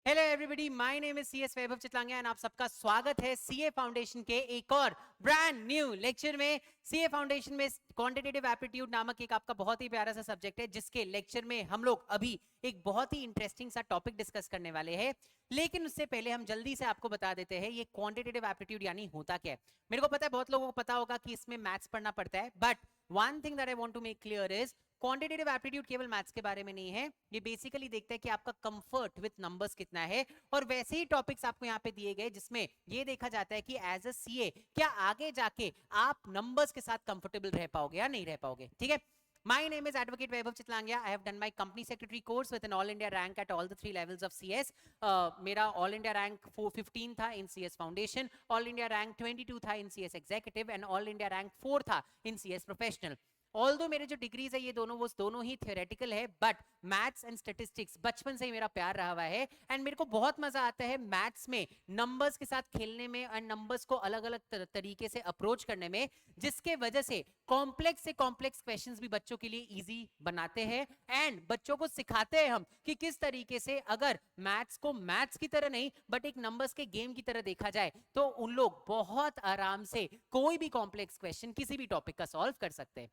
Hello everybody, my name is CS Vaibhav Chitlangia and आप सबका स्वागत है सीए फाउंडेशन के एक और ब्रांड न्यू लेक्चर में। सीए फाउंडेशन में क्वांटिटेटिव एप्टीट्यूड नामक एक आपका बहुत ही प्यारा सा सब्जेक्ट है, जिसके लेक्चर में हम लोग अभी एक बहुत ही इंटरेस्टिंग सा टॉपिक डिस्कस करने वाले हैं। लेकिन उससे पहले हम जल्दी से आपको बता देते हैं ये क्वांटिटेटिव एप्टीट्यूड यानी होता क्या है। मेरे को पता है बहुत लोगों को पता होगा कि इसमें मैथ्स पढ़ना पड़ता है, but one thing that I want to make clear is quantitative aptitude केवल मैथ्स के बारे में नहीं है। ये बेसिकली देखता है कि आपका कंफर्ट विद नंबर्स कितना है, और वैसे ही टॉपिक्स आपको यहाँ पे दिए गए जिसमें ये देखा जाता है कि एज अ सीए क्या आगे जाके आप नंबर्स के साथ कंफर्टेबल रह पाओगे या नहीं रह पाओगे। ठीक है, My name is Advocate Vaibhav Chitlangia. I have done my company secretary course with an all India rank at all the 3 levels of CS. मेरा all India rank 415 था in CS Foundation, all India rank 22 था in CS Executive and all India rank 4 था in CS Professional. Although मेरे जो degrees है ये दोनों ही theoretical है, बट मैथ्स एंड स्टैटिस्टिक्स बचपन से ही मेरा प्यार रहा हुआ है एंड मेरे को बहुत मजा आता है मैथ्स में नंबर्स के साथ खेलने में एंड नंबर्स को अलग अलग तरीके से अप्रोच करने में, जिसके वजह से कॉम्प्लेक्स से कॉम्प्लेक्स क्वेश्चंस भी बच्चों के लिए इजी बनाते हैं एंड बच्चों को सिखाते हैं हम कि किस तरीके से अगर मैथ्स को मैथ्स की तरह नहीं बट एक नंबर्स के गेम की तरह देखा जाए तो उन लोग बहुत आराम से कोई भी कॉम्प्लेक्स क्वेश्चन किसी भी टॉपिक का सॉल्व कर सकते हैं।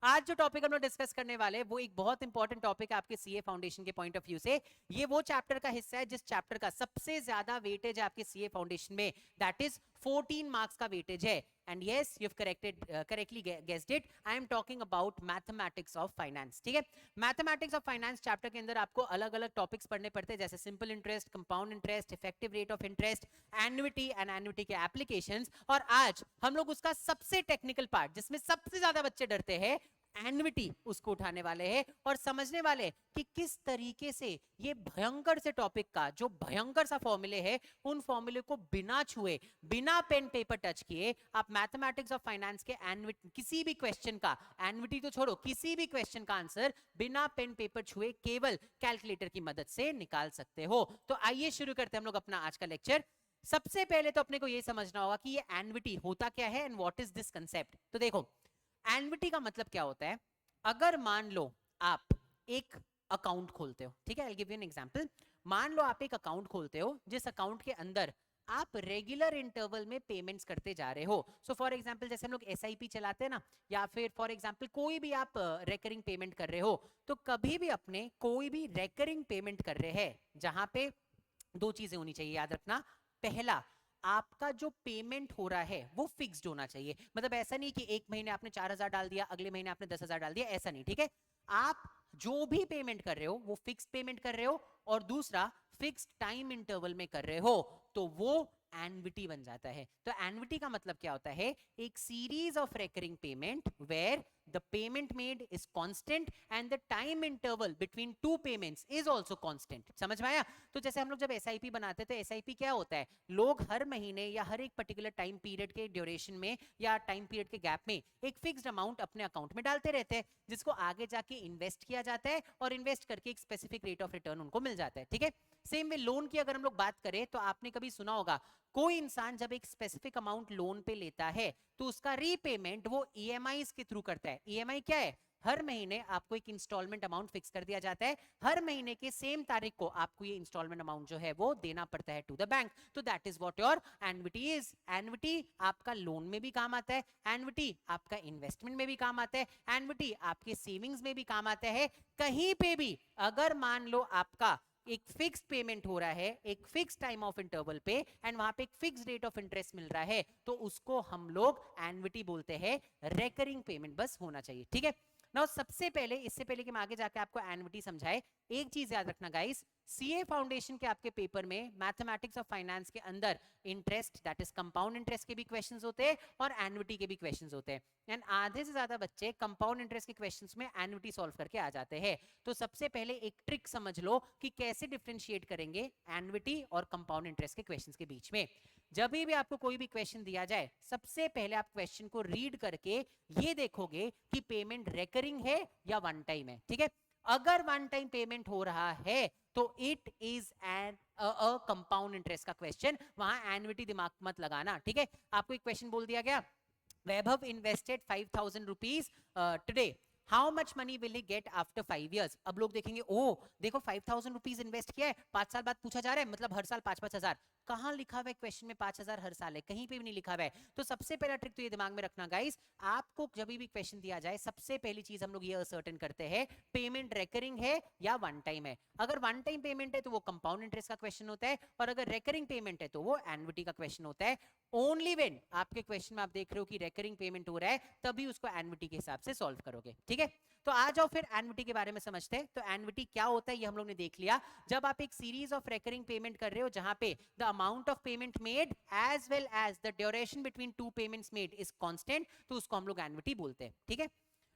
आज जो टॉपिक हम लोग डिस्कस करने वाले हैं वो एक बहुत इंपॉर्टेंट टॉपिक है आपके सीए फाउंडेशन के पॉइंट ऑफ व्यू से। ये वो चैप्टर का हिस्सा है जिस चैप्टर का सबसे ज्यादा वेटेज है आपके सीए फाउंडेशन में, दैट इज 14 मार्क्स का वेटेज है। And yes, you have correctly guessed it, I am talking about mathematics of finance. ठीक है, मैथमेटिक्स ऑफ फाइनेंस चैप्टर के अंदर आपको अलग अलग टॉपिक्स पढ़ने पड़ते हैं, जैसे simple interest, compound interest, effective rate of interest, annuity and annuity के एप्लीकेशंस। और आज हम लोग उसका सबसे टेक्निकल पार्ट जिसमें सबसे ज्यादा बच्चे डरते हैं, एन्युटी, उसको उठाने वाले हैं और समझने वाले कि किस तरीके से ये भयंकर से टॉपिक का जो भयंकर सा फॉर्मूले है उन फॉर्मूले को बिना छुए, बिना पेन पेपर टच किए आप मैथमेटिक्स ऑफ फाइनेंस के एन्युटी किसी भी क्वेश्चन का, एन्युटी तो छोड़ो, किसी भी क्वेश्चन का आंसर बिना पेन पेपर छुए केवल कैलकुलेटर की मदद से निकाल सकते हो। तो आइए शुरू करते हैं हम लोग अपना आज का लेक्चर। सबसे पहले तो अपने को यह समझना होगा कि ये एन्युटी होता क्या है and what is this concept. तो देखो, एन्युटी का मतलब क्या होता है। अगर मान लो आप एक अकाउंट खोलते हो, ठीक है, I will give you an example. मान लो आप एक अकाउंट खोलते हो जिस अकाउंट के अंदर आप रेगुलर इंटरवल में पेमेंट्स करते जा रहे हो। सो फॉर एग्जांपल जैसे हम लोग एसआईपी चलाते हैं ना, या फिर फॉर एग्जांपल कोई भी आप रेकरिंग पेमेंट कर रहे हो, तो कभी भी अपने कोई भी रेकरिंग पेमेंट कर रहे हैं जहां पे दो चीजें होनी चाहिए, याद रखना। पहला, आपका जो पेमेंट हो रहा है वो फिक्स्ड होना चाहिए। मतलब ऐसा नहीं कि एक महीने आपने 4,000 डाल दिया, अगले महीने आपने 10,000 डाल दिया, ऐसा नहीं। ठीक है, आप जो भी पेमेंट कर रहे हो वो फिक्स्ड पेमेंट कर रहे हो, और दूसरा फिक्स्ड टाइम इंटरवल में कर रहे हो, तो वो एन्युटी बन जाता है। तो एन्युटी का मतलब क्या होता है, एक series of recurring payment where the payment made is constant and the time interval between two payments is also constant। समझ में आया? तो जैसे हम लोग जब एसआईपी बनाते हैं तो एसआईपी क्या होता है, लोग हर महीने या हर एक पर्टिकुलर टाइम पीरियड के ड्यूरेशन में या टाइम पीरियड के गैप में एक फिक्स्ड अमाउंट अपने अकाउंट में डालते रहते हैं, जिसको आगे जाके इन्वेस्ट किया जाता है और इन्वेस्ट करके एक स्पेसिफिक रेट ऑफ रिटर्न उनको मिल जाता है। ठीक है, सेम वे लोन की अगर हम लोग बात करें तो आपने कभी सुना होगा, कोई इंसान जब एक स्पेसिफिक अमाउंट लोन पे लेता है तो उसका रीपेमेंट वो ईएमआई के थ्रू करता है। ईएमआई क्या है, हर महीने आपको एक इंस्टॉलमेंट अमाउंट फिक्स कर दिया जाता है, हर महीने के सेम तारीख को आपको ये इंस्टॉलमेंट अमाउंट जो है वो देना पड़ता है टू द बैंक। तो that is what your annuity is. Annuity आपका लोन में भी काम आता है, एन्युटी आपका इन्वेस्टमेंट में भी काम आता है, एन्युटी आपके सेविंग्स में भी काम आता है। कहीं पे भी अगर मान लो आपका एक फिक्स्ड पेमेंट हो रहा है एक फिक्स टाइम ऑफ इंटरवल पे एंड वहां पे एक फिक्स रेट ऑफ इंटरेस्ट मिल रहा है, तो उसको हम लोग एन्युटी बोलते हैं। रेकरिंग पेमेंट बस होना चाहिए। ठीक है, नाउ सबसे पहले, इससे पहले कि मैं आगे जाके आपको एन्युटी समझाए, एक चीज याद रखना गाइस, सीए फाउंडेशन के आपके पेपर में मैथमेटिक्स ऑफ फाइनेंस के अंदर interest, that is compound interest के भी क्वेश्चंस होते हैं और एन्युटी के भी क्वेश्चंस होते हैं। एंड आधे से ज्यादा बच्चे कंपाउंड इंटरेस्ट के क्वेश्चंस में एन्युटी सॉल्व करके आ जाते हैं। तो सबसे पहले एक ट्रिक समझ लो कि कैसे डिफरेंशिएट करेंगे एन्युटी और कंपाउंड इंटरेस्ट के क्वेश्चंस के बीच में। जब भी आपको कोई भी क्वेश्चन दिया जाए, सबसे पहले आप क्वेश्चन को रीड करके ये देखोगे कि पेमेंट रेकरिंग है या वन टाइम है। ठीक है, अगर वन टाइम पेमेंट हो रहा है तो it is an compound interest का क्वेश्चन, वहां एन्युटी दिमाग मत लगाना। ठीक है, आपको एक क्वेश्चन बोल दिया गया, Vaibhav invested 5,000 rupees today, how much money will he get after 5 years? अब लोग देखेंगे, ओ देखो 5,000 रुपीज इन्वेस्ट किया है, 5 साल बाद पूछा जा रहा है, मतलब हर साल 5,000। कहां लिखा हुआ है क्वेश्चन में 5,000 हर साल है? कहीं पे भी नहीं लिखा हुआ है। तो सबसे पहला ट्रिक तो ये दिमाग में रखना गाइस, आपको जब भी क्वेश्चन दिया जाए सबसे पहली चीज हम लोग ये असर्टेन करते हैं, पेमेंट रेकरिंग है या वन टाइम है। अगर वन टाइम पेमेंट है तो वो कंपाउंड इंटरेस्ट का क्वेश्चन होता है, और अगर रेकरिंग पेमेंट है तो वो एन्युटी का क्वेश्चन होता है। ओनली व्हेन आपके क्वेश्चन में आप देख रहे हो कि रेकरिंग पेमेंट हो रहा है, तभी उसको एन्युटी के हिसाब से सॉल्व करोगे। ठीक है, तो आ जाओ फिर एन्युटी के बारे में समझते हैं। तो एन्युटी क्या होता है ये हम लोग ने देख लिया। जब आप एक सीरीज ऑफ रेकरिंग पेमेंट कर रहे हो जहां पे the amount of payment made as well as the duration between two payments made is constant, तो उसको हम लोग एन्युटी बोलते हैं। ठीक है,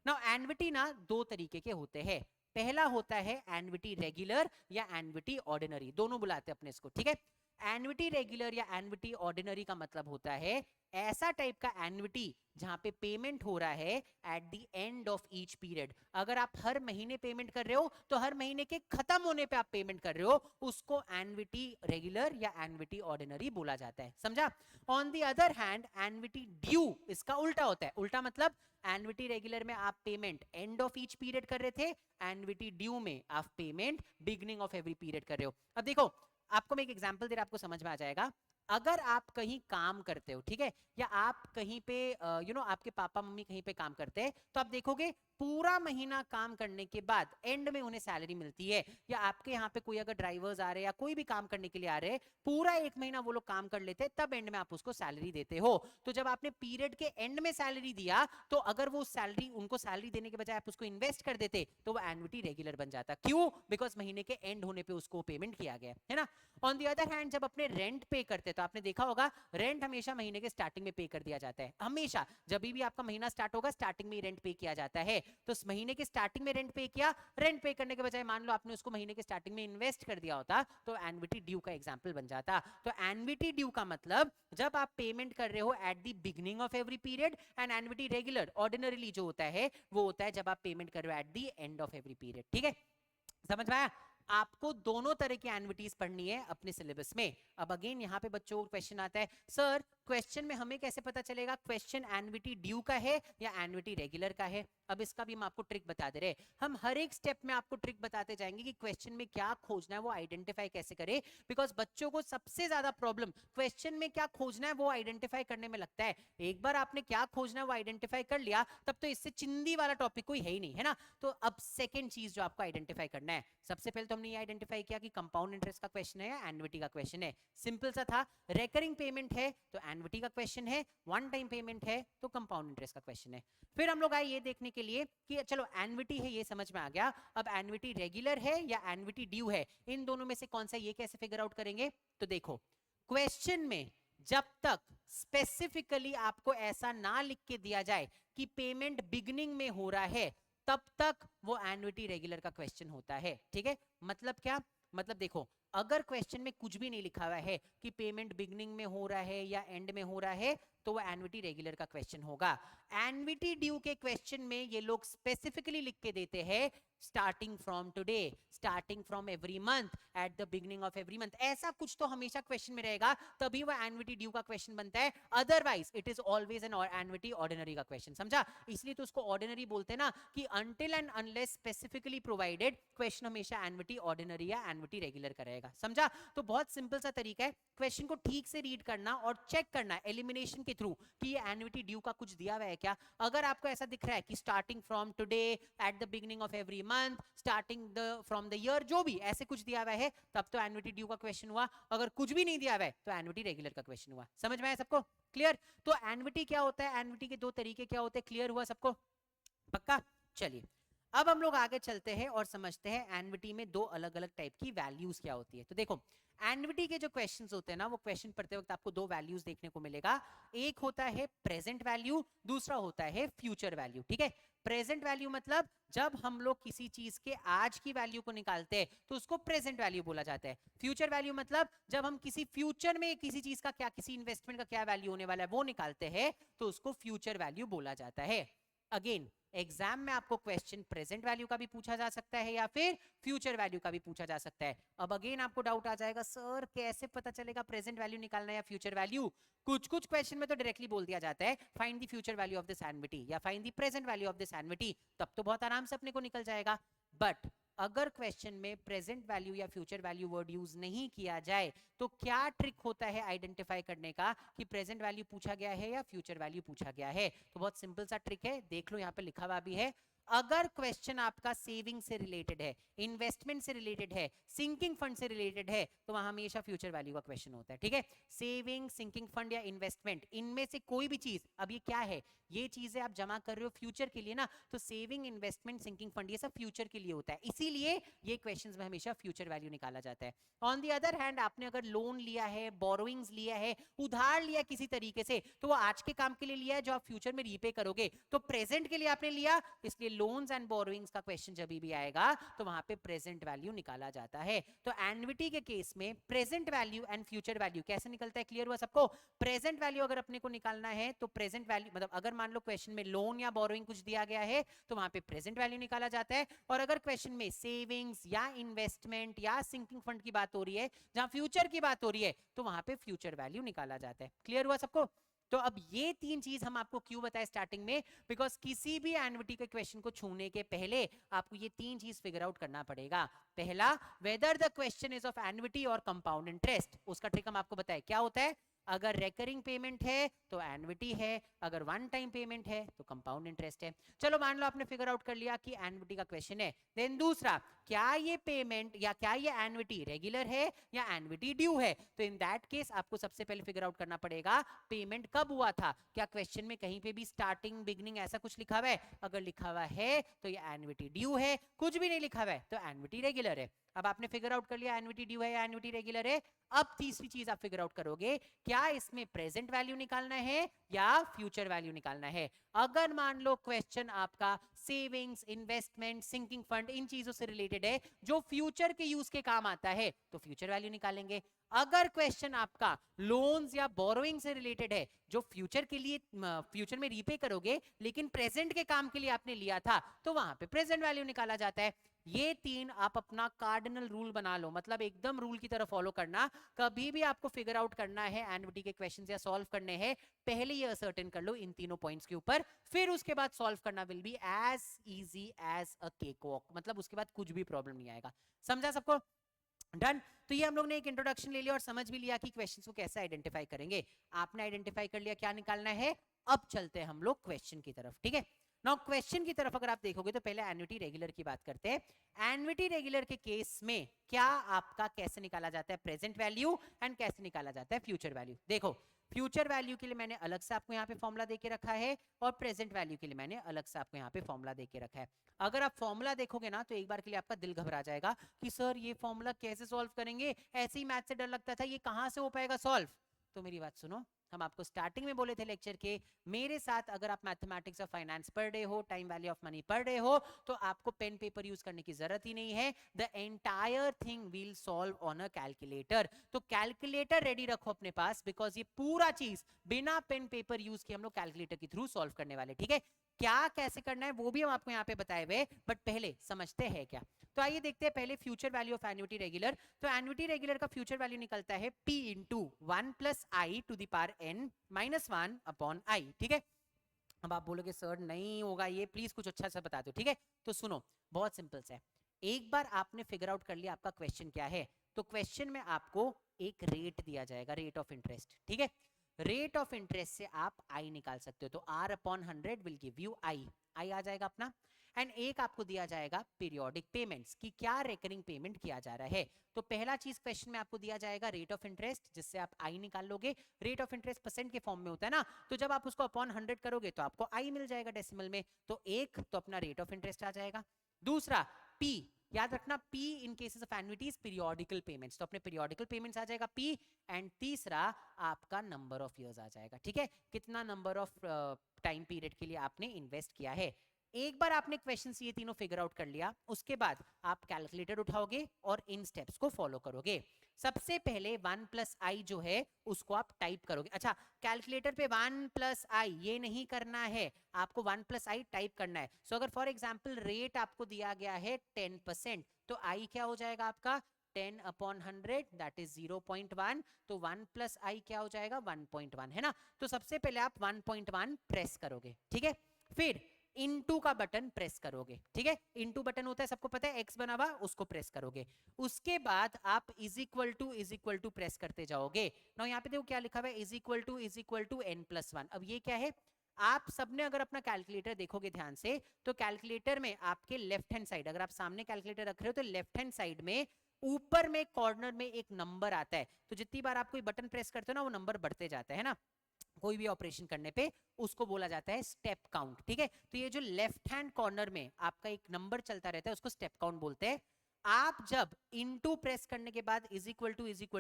नाउ एन्युटी ना दो तरीके के होते हैं। पहला होता है एन्युटी रेगुलर या एन्युटी ऑर्डिनरी, दोनों बुलाते हैं अपने इसको। ठीक है, एन्युटी रेगुलर या एन्युटी ऑर्डिनरी का मतलब होता है ऐसा टाइप का एन्युटी जहां पे पेमेंट हो रहा है at the end of each period. अगर आप हर महीने पेमेंट कर रहे हो तो हर महीने के खत्म होने पे आप पेमेंट कर रहे हो, उसको एन्युटी रेगुलर या एन्युटी ऑर्डिनरी बोला जाता है। समझा? On the other hand annuity due इसका उल्टा होता है। उल्टा मतलब एन्युटी रेगुलर में आप payment end of each period कर रहे थे, एन्युटी ड्यू में आप payment beginning of every period कर रहे हो। अब देखो, आपको मैं एक एग्जांपल दे रहा, आपको समझ में आ जाएगा। अगर आप कहीं काम करते हो, ठीक है, या आप कहीं पे आपके पापा मम्मी कहीं पे काम करते हैं, तो आप देखोगे पूरा महीना काम करने के बाद एंड में उन्हें सैलरी मिलती है। या आपके यहाँ पे कोई अगर ड्राइवर्स आ रहे हैं या कोई भी काम करने के लिए आ रहे हैं, पूरा एक महीना वो लोग काम कर लेते हैं, तब एंड में आप उसको सैलरी देते हो। तो जब आपने पीरियड के एंड में सैलरी दिया, तो अगर वो सैलरी उनको सैलरी देने के बजाय आप उसको इन्वेस्ट कर देते, तो वो एन्युटी रेगुलर बन जाता। क्यों? बिकॉज महीने के एंड होने पे उसको पेमेंट किया गया है ना। ऑन द अदर हैंड जब अपने रेंट पे करते हैं, तो आपने देखा होगा रेंट हमेशा महीने के स्टार्टिंग में पे कर दिया जाता है। हमेशा जब भी आपका महीना स्टार्ट होगा स्टार्टिंग में रेंट पे किया जाता है। तो महीने के स्टार्टिंग में रेंट पे किया, रेंट पे करने के बजाय मान लो आपने उसको महीने के स्टार्टिंग में इन्वेस्ट कर दिया होता, तो एन्युटी ड्यू का एग्जांपल बन जाता। तो एन्युटी ड्यू का मतलब जब आप पेमेंट कर रहे हो at the beginning of every period, and annuity regular ordinarily जो होता है वो होता है जब आप पेमेंट कर रहे हो at the end of every period. ठीक है, समझ में आया? आपको दोनों तरह की एन्युटीज पढ़नी है अपने सिलेबस में। अब अगेन यहाँ पे बच्चों को क्वेश्चन आता है, सर क्वेश्चन में हमें कैसे पता चलेगा क्वेश्चन एन्युटी ड्यू का है या एन्युटी रेगुलर का है? अब इसका भी हम आपको ट्रिक बता दे रहे। हम हर एक स्टेप में आपको ट्रिक बताते जाएंगे कि क्वेश्चन में क्या खोजना है वो आइडेंटिफाई कैसे करे। बिकॉज बच्चों को सबसे ज्यादा प्रॉब्लम क्वेश्चन में क्या खोजना है वो आइडेंटिफाई करने में लगता है। एक बार आपने क्या खोजना है वो आइडेंटिफाई कर लिया, तब तो इससे चिंदी वाला टॉपिक कोई है ही नहीं, है ना। तो अब सेकेंड चीज जो आपको आइडेंटिफाई करना है, सबसे पहले तो हमने ये आइडेंटिफाई किया कि कंपाउंड इंटरेस्ट का क्वेश्चन है या एन्युटी का क्वेश्चन है। सिंपल सा था। रेकरिंग पेमेंट है तो एन्युटी का क्वेश्चन है, वन टाइम पेमेंट है तो कंपाउंड इंटरेस्ट का क्वेश्चन है। फिर हम लोग आए ये देखने के लिए कि चलो एन्युटी है ये समझ में आ गया, अब एन्युटी रेगुलर है या एन्युटी ड्यू है, इन दोनों में से कौन सा, ये कैसे फिगर आउट करेंगे? तो देखो, क्वेश्चन में जब तक स्पेसिफिकली आपको ऐसा ना लिख के दिया जाए कि पेमेंट बिगिनिंग में हो रहा है, तब तक वो एन्युटी रेगुलर का क्वेश्चन होता है। ठीक है, मतलब क्या? मतलब देखो, अगर क्वेश्चन में कुछ भी नहीं लिखा हुआ है कि पेमेंट बिगिनिंग में हो रहा है या एंड में हो रहा है, तो वो एन्युटी रेगुलर का क्वेश्चन होगा। एन्युटी ड्यू के क्वेश्चन में ये लोग स्पेसिफिकली लिख के देते हैं starting from today, starting from every month, at the beginning of every month, ऐसा कुछ तो हमेशा क्वेश्चन में रहेगा, तभी वो एन्युटी ड्यू का क्वेश्चन बनता है। Otherwise it is always an annuity ordinary का क्वेश्चन। समझा? इसलिए तो उसको ऑर्डिनरी बोलते हैं ना, कि until and unless specifically provided, question हमेशा एन्युटी ऑर्डिनरी या एन्युटी रेगुलर का रहेगा। समझा? तो बहुत सिंपल सा तरीका है क्वेश्चन को ठीक से रीड करना और चेक करना एलिमिनेशन के थ्रू कि ये एन्युटी ड्यू का कुछ दिया हुआ है क्या। अगर आपको ऐसा दिख रहा है कि starting from today, at the beginning of every month, starting from the year, जो भी ऐसे कुछ दिया हुआ है, तब तो एन्युटी ड्यू का क्वेश्चन हुआ। अगर कुछ भी नहीं दिया हुआ है तो एन्युटी रेगुलर का क्वेश्चन हुआ। समझ में आया सबको? क्लियर? तो एन्युटी क्या होता है, एन्युटी के दो तरीके क्या होते हैं, क्लियर हुआ सबको? पक्का? चलिए, अब हम लोग आगे चलते हैं और समझते हैं एन्युटी में दो अलग अलग टाइप की वैल्यूज क्या होती है। तो देखो, एन्युटी के जो क्वेश्चंस होते हैं ना, वो क्वेश्चन पढ़ते वक्त आपको दो वैल्यूज देखने को मिलेगा। एक होता है प्रेजेंट वैल्यू, दूसरा होता है फ्यूचर वैल्यू। ठीक है, प्रेजेंट वैल्यू मतलब जब हम लोग किसी चीज के आज की वैल्यू को निकालते हैं तो उसको प्रेजेंट वैल्यू बोला जाता है। फ्यूचर वैल्यू मतलब जब हम किसी फ्यूचर में किसी चीज का क्या, किसी इन्वेस्टमेंट का क्या वैल्यू होने वाला है वो निकालते हैं, तो उसको फ्यूचर वैल्यू बोला जाता है। अगेन एग्जाम में आपको क्वेश्चन प्रेजेंट वैल्यू का भी पूछा जा सकता है या फिर फ्यूचर वैल्यू का भी पूछा जा सकता है। अब अगेन आपको डाउट आ जाएगा, सर कैसे पता चलेगा प्रेजेंट वैल्यू निकालना है या फ्यूचर वैल्यू? कुछ कुछ क्वेश्चन में तो डायरेक्टली बोल दिया जाता है find the future value of this annuity या find the present value of this annuity, तब तो बहुत आराम से अपने को निकल जाएगा। बट अगर क्वेश्चन में प्रेजेंट वैल्यू या फ्यूचर वैल्यू वर्ड यूज नहीं किया जाए तो क्या ट्रिक होता है आइडेंटिफाई करने का कि प्रेजेंट वैल्यू पूछा गया है या फ्यूचर वैल्यू पूछा गया है? तो बहुत सिंपल सा ट्रिक है, देख लो यहाँ पे लिखा हुआ भी है। अगर क्वेश्चन आपका सेविंग से रिलेटेड है, इन्वेस्टमेंट से रिलेटेड है, सिंकिंग फंड से रिलेटेड है, तो वहां हमेशा फ्यूचर वैल्यू का क्वेश्चन होता है। ठीक है, सेविंग, सिंकिंग फंड या इन्वेस्टमेंट, इनमें से कोई भी चीज, अब ये क्या है, ये चीजें आप जमा कर रहे हो फ्यूचर के लिए ना, तो सेविंग, इन्वेस्टमेंट, सिंकिंग फंड ये सब फ्यूचर के लिए होता है, इसीलिए ये क्वेश्चंस में हमेशा फ्यूचर वैल्यू निकाला जाता है। ऑन दी अदर हैंड आपने अगर लोन लिया है, बोरोइंग्स लिया है, उधार लिया किसी तरीके से, तो वो आज के काम के लिए लिया है जो आप फ्यूचर में रीपे करोगे, तो प्रेजेंट के लिए आपने लिया, इसलिए लोन्स एंड बोरोइंग्स का क्वेश्चन जब भी आएगा तो वहां पे प्रेजेंट वैल्यू निकाला जाता है। तो एन्युटी के केस में present value and future value कैसे निकलता है, क्लियर हुआ सबको? प्रेजेंट वैल्यू अगर अपने को निकालना है तो प्रेजेंट वैल्यू मतलब अगर मान लो क्वेश्चन में लोन या बोरोइंग कुछ दिया गया है तो वहां पे प्रेजेंट वैल्यू निकाला जाता है, और अगर क्वेश्चन में सेविंग्स या इन्वेस्टमेंट या सिंकिंग फंड की बात हो रही है, जहां फ्यूचर की बात हो रही है, तो वहां पे फ्यूचर वैल्यू निकाला जाता है। क्लियर हुआ सबको? तो अब ये तीन चीज हम आपको क्यों बताए स्टार्टिंग में, बिकॉज किसी भी एन्युटी के क्वेश्चन को छूने के पहले आपको ये तीन चीज फिगर आउट करना पड़ेगा। पहला, whether the question is of annuity और कंपाउंड इंटरेस्ट, उसका ट्रिक हम आपको बताए क्या होता है। अगर रेकरिंग पेमेंट है तो एन्युटी है, अगर वन टाइम पेमेंट है तो कंपाउंड इंटरेस्ट है। चलो मान लो आपने फिगर आउट कर लिया कि एन्युटी का क्वेश्चन है, देन दूसरा, क्या ये पेमेंट या क्या ये एन्युटी रेगुलर है या एन्युटी ड्यू है, तो इन दैट केस आपको सबसे पहले फिगर आउट करना पड़ेगा पेमेंट कब हुआ था, क्या क्वेश्चन में कहीं पे भी स्टार्टिंग बिगनिंग ऐसा कुछ लिखा हुआ है, अगर लिखा हुआ है तो ये एन्युटी ड्यू है, कुछ भी नहीं लिखा हुआ है तो एन्युटी रेगुलर है। अब आपने फिगर आउट कर लिया एन्युटी ड्यू है या एन्युटी रेगुलर है, अब तीसरी चीज आप फिगर आउट करोगे, क्या इसमें प्रेजेंट वैल्यू निकालना है या फ्यूचर वैल्यू निकालना है। अगर मान लो क्वेश्चन आपका सेविंग्स, इन्वेस्टमेंट, सिंकिंग फंड इन चीजों से रिलेटेड है जो फ्यूचर के यूज के काम आता है, तो फ्यूचर वैल्यू निकालेंगे। अगर क्वेश्चन आपका लोन्स या बोरोइंग से रिलेटेड है जो फ्यूचर के लिए फ्यूचर में रीपे करोगे लेकिन प्रेजेंट के काम के लिए आपने लिया था, तो वहां पे प्रेजेंट वैल्यू निकाला जाता है। ये तीन आप अपना कार्डिनल रूल बना लो, मतलब एकदम रूल की तरह फॉलो करना। कभी भी आपको फिगर आउट करना है एन्युटी के क्वेश्चंस या सॉल्व करने हैं, पहले ये असर्टेन कर लो इन तीनों पॉइंट्स के ऊपर, फिर उसके बाद सॉल्व करना will be as easy as a cake walk, मतलब उसके बाद कुछ भी प्रॉब्लम नहीं आएगा। समझा सबको? डन। तो ये हम लोग ने एक इंट्रोडक्शन ले लिया और समझ भी लिया कि क्वेश्चंस को कैसे आइडेंटिफाई करेंगे। आपने आइडेंटिफाई कर लिया क्या निकालना है, अब चलते हैं हम लोग क्वेश्चन की तरफ। ठीक है, नाउ क्वेश्चन की तरफ अगर आप देखोगे तो पहले एन्युटी रेगुलर की बात करते हैं। एन्युटी रेगुलर के केस में क्या आपका कैसे निकाला जाता है प्रेजेंट वैल्यू एंड कैसे निकाला जाता है फ्यूचर वैल्यू। देखो, फ्यूचर वैल्यू के लिए मैंने अलग से आपको यहाँ पे फॉर्मूला देके रखा है और प्रेजेंट वैल्यू के लिए मैंने अलग से आपको यहाँ पे फॉर्मूला देके रखा है। अगर आप फॉर्मूला देखोगे ना तो एक बार के लिए आपका दिल घबरा जाएगा कि सर ये फॉर्मूला कैसे सॉल्व करेंगे, ऐसे ही मैथ से डर लगता था, ये कहां से हो पाएगा सॉल्व। तो मेरी बात सुनो, हम आपको स्टार्टिंग में बोले थे लेक्चर के, मेरे साथ अगर आप मैथमेटिक्स और फाइनेंस पढ़ रहे हो, टाइम वैल्यू ऑफ मनी पढ़ रहे हो, तो आपको पेन पेपर यूज करने की जरूरत ही नहीं है। The entire thing will solve on a calculator. तो कैलकुलेटर रेडी रखो अपने पास, बिकॉज ये पूरा चीज बिना पेन पेपर यूज किए हम लोग कैलकुलेटर के थ्रू सॉल्व करने वाले। ठीक है, क्या कैसे करना है वो भी हम आपको यहाँ पे बताए हुए, बट पहले समझते हैं क्या। तो आइए देखते हैं पहले future value of annuity regular. तो एन्युटी रेगुलर का फ्यूचर वैल्यू निकलता है p into 1 plus I to the power n minus 1 upon I. ठीक है, अब आप बोलोगे सर नहीं होगा ये, प्लीज कुछ अच्छा सा बता दो। ठीक है, तो सुनो, बहुत सिंपल सा है। एक बार आपने फिगर आउट कर लिया आपका क्वेश्चन क्या है, तो क्वेश्चन में आपको एक रेट दिया जाएगा, रेट ऑफ इंटरेस्ट। ठीक है, रेट ऑफ इंटरेस्ट से आप आई निकाल सकते हो, तो r upon 100 will give you i, i आ जाएगा अपना। एंड एक आपको दिया जाएगा पीरियोडिक पेमेंट्स की क्या रेकरिंग पेमेंट किया जा रहा है। तो पहला चीज क्वेश्चन में आपको दिया जाएगा रेट ऑफ इंटरेस्ट, जिससे आप आई निकाल लोगे। रेट ऑफ इंटरेस्ट परसेंट के फॉर्म में होता है ना, तो जब आप उसको अपॉन 100 करोगे तो आपको आई मिल जाएगा डेसिमल में, तो एक तो अपना रेट ऑफ इंटरेस्ट आ जाएगा। दूसरा पी, याद रखना P in cases of annuities periodical payments, तो अपने पीरियोडिकल पेमेंट्स आ जाएगा P। एंड तीसरा आपका नंबर ऑफ इयर्स आ जाएगा। ठीक है, कितना नंबर ऑफ टाइम पीरियड के लिए आपने इन्वेस्ट किया है। एक बार आपने क्वेश्चन ये तीनों फिगर आउट कर लिया, उसके बाद आप कैलकुलेटर उठाओगे और इन स्टेप्स को फॉलो करोगे। सबसे पहले 1 प्लस आई जो है उसको आप टाइप करोगे। अच्छा, कैलकुलेटर पे 1 प्लस आई ये नहीं करना है, आपको 1 प्लस आई टाइप करना है। सो अगर फॉर एग्जाम्पल रेट आपको दिया गया है 10%, तो आई क्या हो जाएगा आपका 10 अपॉन 100 दैट इज 0.1, तो 1 प्लस आई क्या हो जाएगा 1.1, है ना। तो सबसे पहले आप 1.1 प्रेस करोगे, ठीक है। फिर इनटू का बटन प्रेस करोगे, ठीक है। इनटू बटन होता है सबको पता है, एक्स बना हुआ, उसको प्रेस करोगे। उसके बाद आप इज इक्वल टू प्रेस करते जाओगे। ना यहाँ पे देखो क्या लिखा हुआ है, इज इक्वल टू n+1। अब ये क्या है, आप सबने अगर अपना कैलकुलेटर देखोगे ध्यान से, तो कैलकुलेटर में आपके लेफ्ट हैंड साइड, अगर आप सामने कैलकुलेटर रख रहे हो तो लेफ्ट हैंड साइड में ऊपर में कॉर्नर में एक नंबर आता है। तो जितनी बार आप कोई बटन प्रेस करते हो ना, वो नंबर बढ़ते जाता है ना, कोई भी ऑपरेशन करने पे उसको बोला जाता है स्टेप काउंट, ठीक है। तो ये जो लेफ्ट हैंड कॉर्नर में आपका एक नंबर चलता रहता है उसको स्टेप काउंट बोलते हैं। आप जब इनटू प्रेस करने के बाद इज इक्वल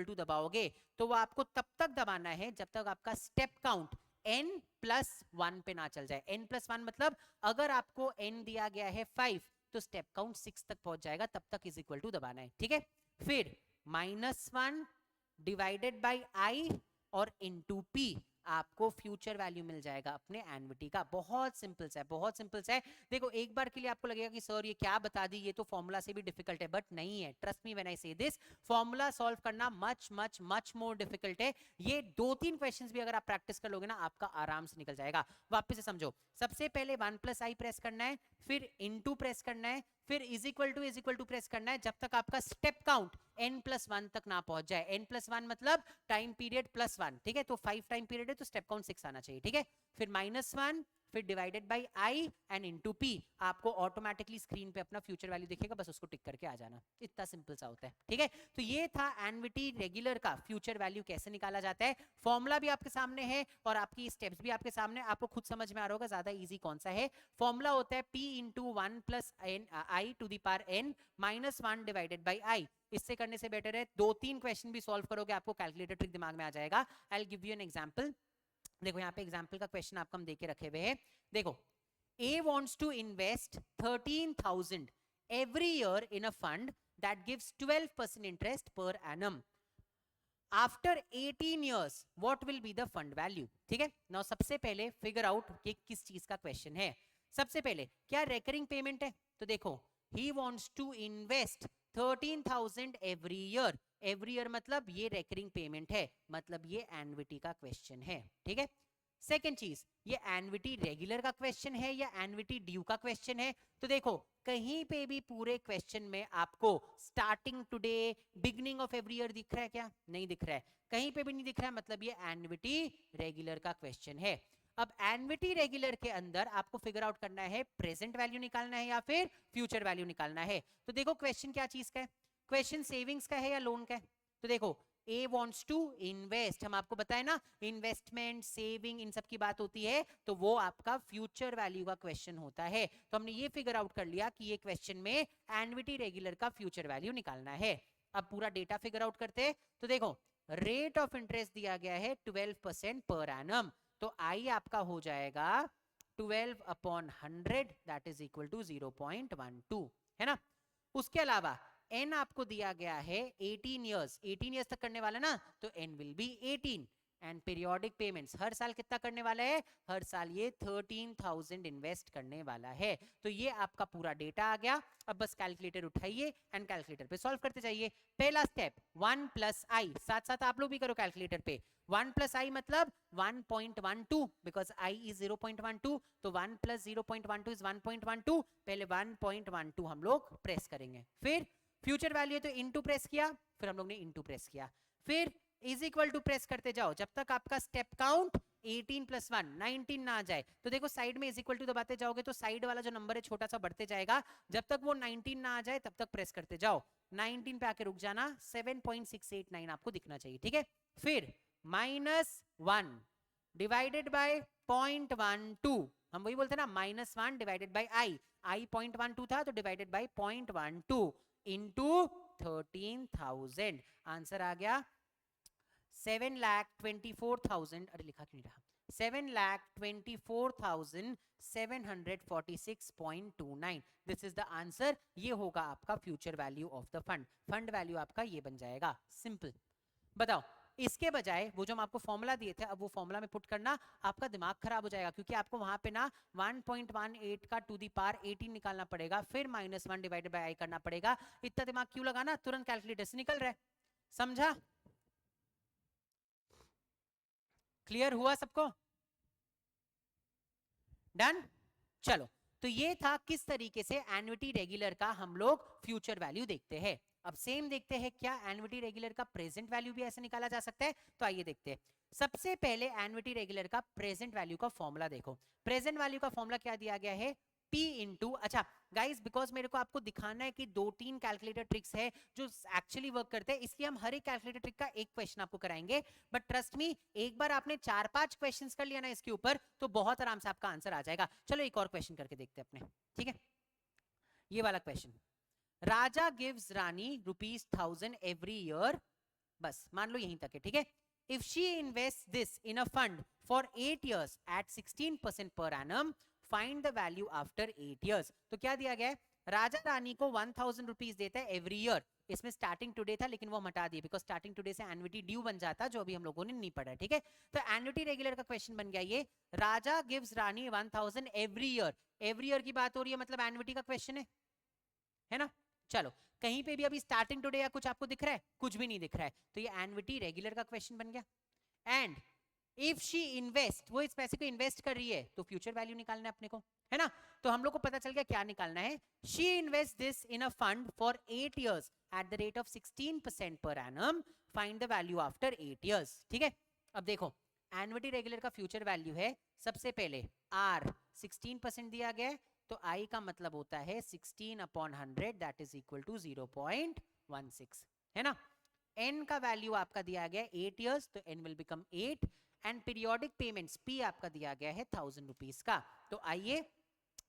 टू दबाओगे, तो वो आपको तब तक दबाना है जब तक आपका स्टेप काउंट n+1 पे ना चल जाए। n+1 मतलब अगर आपको n दिया गया है 5, तो स्टेप काउंट 6 तक पहुंच जाएगा, तब तक इज इक्वल टू दबाना है, ठीक है। फिर -1 डिवाइडेड बाई आई और इनटू पी, आपको फ्यूचर वैल्यू मिल जाएगा अपने एन्युटी का। बहुत सिंपल सा है, बहुत सिंपल सा है। देखो एक बार के लिए आपको लगेगा कि सर ये क्या बता दी, ये तो फॉर्मूला से भी डिफिकल्ट है, बट नहीं है। ट्रस्ट मी व्हेन आई से दिस, फॉर्मूला सॉल्व करना much much much more difficult है। ये 2-3 क्वेश्चंस भी अगर आप प्रैक्टिस कर लोगे ना, आपका आराम से निकल जाएगा। वापस से समझो, सबसे पहले 1 प्लस आई प्रेस करना है, फिर इनटू प्रेस करना है, फिर इज इक्वल टू प्रेस करना है जब तक आपका स्टेप काउंट n+1 तक ना पहुंच जाए। n+1 मतलब टाइम पीरियड +1, ठीक है। तो 5 टाइम पीरियड है तो स्टेप काउंट 6 आना चाहिए, ठीक है। फिर -1, फिर divided by I and into P, आपको ऑटोमेटिकली स्क्रीन पे अपना फ्यूचर वैल्यू दिखेगा, बस उसको टिक करके आ जाना। इतना सिंपल सा होता है, ठीक है। तो ये था एन्युटी रेगुलर का फ्यूचर वैल्यू कैसे निकाला जाता है। फॉर्मूला भी आपके सामने है और आपकी स्टेप्स भी आपके सामने, आपको खुद समझ में आ रहा होगा ज्यादा इजी कौन सा है। फॉर्मूला होता है p into 1 plus I to the power n -1 divided by I. इससे करने से बेटर है 2-3 क्वेश्चन भी सॉल्व करोगे, आपको कैलकुलेटर ट्रिक दिमाग में आ जाएगा। I will give you an example. देखो यहाँ पे एग्जांपल का क्वेश्चन आपको हम देके रखे हुए हैं। देखो, A wants to invest 13,000 every year in a fund that gives 12% interest per annum. After 18 years, what will be the fund value? ठीक है। Now सबसे पहले फिगर आउट कि किस चीज का क्वेश्चन है। सबसे पहले क्या रेकरिंग पेमेंट है, तो देखो he wants to invest 13,000 every year। Every year मतलब ये रेकरिंग पेमेंट है, मतलब ये एन्युटी का क्वेश्चन है, ठीक है। सेकेंड चीज, ये एन्युटी रेगुलर का क्वेश्चन है या एन्युटी ड्यू का क्वेश्चन है, तो देखो कहीं पे भी पूरे क्वेश्चन में आपको starting today, beginning of every year दिख रहा है क्या? नहीं दिख रहा है, कहीं पे भी नहीं दिख रहा है, मतलब ये एन्युटी रेगुलर का क्वेश्चन है। अब एन्युटी रेगुलर के अंदर आपको फिगर आउट करना है प्रेजेंट वैल्यू निकालना है या फिर फ्यूचर वैल्यू निकालना है। तो देखो क्वेश्चन क्या चीज का है, क्वेश्चन सेविंग्स का है या लोन का है? तो देखो A wants to invest, हम आपको बताए ना इन्वेस्टमेंट सेविंग इन सब की बात होती है, तो वो आपका फ्यूचर वैल्यू का क्वेश्चन होता है। तो हमने ये फिगर आउट कर लिया कि ये क्वेश्चन में एन्युटी रेगुलर का फ्यूचर वैल्यू निकालना है। अब पूरा डेटा फिगर आउट करते हैं। तो देखो रेट ऑफ इंटरेस्ट दिया गया है 12% पर एनम, तो आई आपका हो जाएगा 12 upon 100 that is equal to 0.12, है ना। उसके अलावा n आपको दिया गया है 18 इयर्स, 18 इयर्स तक करने वाला ना, तो n will be 18। And periodic payments हर साल कितना करने वाला है, हर साल ये 13,000 इन्वेस्ट करने वाला है। तो ये आपका पूरा डेटा आ गया। अब बस कैलकुलेटर उठाइए एंड कैलकुलेटर पे सॉल्व करते जाइए। पहला स्टेप 1 प्लस आई, साथ साथ आप लोग भी करो कैलकुलेटर पे। 1 प्लस आई मतलब 1.12 बिकॉज आई इज 0.12, तो 1 प्लस 0.12 इज 1.12। पहले 1.12 हम लोग प्रेस करेंगे, फिर फ्यूचर वैल्यू है तो इनटू प्रेस किया, फिर हम लोग ने इनटू प्रेस किया, फिर इज इक्वल टू प्रेस करते जाओ जब तक आपका स्टेप काउंट 18 प्लस 1 19 ना आ जाए। तो देखो साइड में इज इक्वल टू दबाते जाओगे तो साइड वाला जो नंबर है छोटा सा बढ़ते जाएगा, जब तक वो 19 ना आ जाए तब तक प्रेस करते जाओ। 19 पे आके रुक जाना, 7.689 आपको दिखना चाहिए, ठीक है। फिर -1 डिवाइडेड बाय 0.12, हम वही बोलते हैं ना -1 डिवाइडेड बाय आई 0.12 था तो डिवाइडेड बाय 0.12 इंटू 13,000, आंसर आ गया 7,24,000। अरे लिखा क्यों नहीं रहा, 7,24,746.29. This is the answer. ये होगा आपका future value of the fund. Fund value आपका ये बन जाएगा. सिंपल. बताओ, इसके बजाय वो जो हम आपको फॉर्मूला दिए थे, अब वो फॉर्मूला में पुट करना, आपका दिमाग खराब हो जाएगा, क्योंकि आपको वहां पे ना 1.18 का टू दी पावर 18 निकालना पड़ेगा, फिर -1 डिवाइडेड बाय आई करना पड़ेगा. इतना दिमाग क्यों लगाना, तुरंत कैलकुलेटर से निकल रहा है. समझा? क्लियर हुआ सबको? डन. चलो, तो ये था किस तरीके से एन्युटी रेगुलर का हम लोग फ्यूचर वैल्यू देखते हैं. अब सेम देखते हैं क्या एन्युटी रेगुलर का प्रेजेंट वैल्यू भी ऐसे निकाला जा सकता है. तो आइए देखते हैं. सबसे पहले एन्युटी रेगुलर का प्रेजेंट वैल्यू का फॉर्मूला देखो. प्रेजेंट वैल्यू का फॉर्मूला क्या दिया गया है, P इंटू, अच्छा गाइस, बिकॉज मेरे को आपको दिखाना है कि 2-3 कैलकुलेटर ट्रिक्स है जो एक्चुअली वर्क करते हैं, इसलिए हम हर एक कैलकुलेटर ट्रिक का एक क्वेश्चन आपको कराएंगे. बट ट्रस्ट मी, एक बार आपने 4-5 क्वेश्चंस कर लिया ना इसके ऊपर, तो बहुत आराम से आपका आंसर आ जाएगा. चलो एक और क्वेश्चन करके देखते हैं अपने. ठीक है, ये वाला क्वेश्चन. राजा गिव्स रानी ₹1000 एवरी ईयर. बस मान लो यहीं तक है. ठीक है. If she invest this in a fund for 8 years at 16% per annum, find the value after 8 years. तो क्या दिया गया है, राजा रानी को 1000 रुपीज देता है एवरी ईयर. इसमें स्टार्टिंग टुडे था, लेकिन वो हम हटा दिए, बिकॉज स्टार्टिंग टुडे से एन्युटी ड्यू बन जाता, जो अभी हम लोगों ने नहीं पढ़ा. ठीक है, तो एन्युटी रेगुलर का क्वेश्चन बन गया ये. राजा गिव्स रानी 1000 एवरी ईयर. एवरी ईयर की बात हो रही है, मतलब एन्युटी का क्वेश्चन है ना. चलो, कहीं पे भी अभी स्टार्टिंग टुडे या कुछ आपको दिख रहा है, कुछ भी नहीं दिख रहा है, तो ये एन्युटी रेगुलर का क्वेश्चन बन गया. एंड इफ शी इन्वेस्ट, वो इस पैसे को इन्वेस्ट कर रही है, तो फ्यूचर वैल्यू निकालना है अपने को, है ना. तो हम लोग को पता चल गया क्या निकालना है. She invest this in a fund for 8 years at the rate of 16% per annum, find the value after 8 years. ठीक है, अब देखो एन्युटी रेगुलर का फ्यूचर वैल्यू है, सबसे पहले आर 16% दिया गया है, तो आई का मतलब होता है 16/100, दैट इज इक्वल टू 0.16, है ना. एन का वैल्यू आपका दिया गया 8 years, तो n will become 8. And periodic payments p आपका दिया गया है 1000 रुपीज का. तो आइए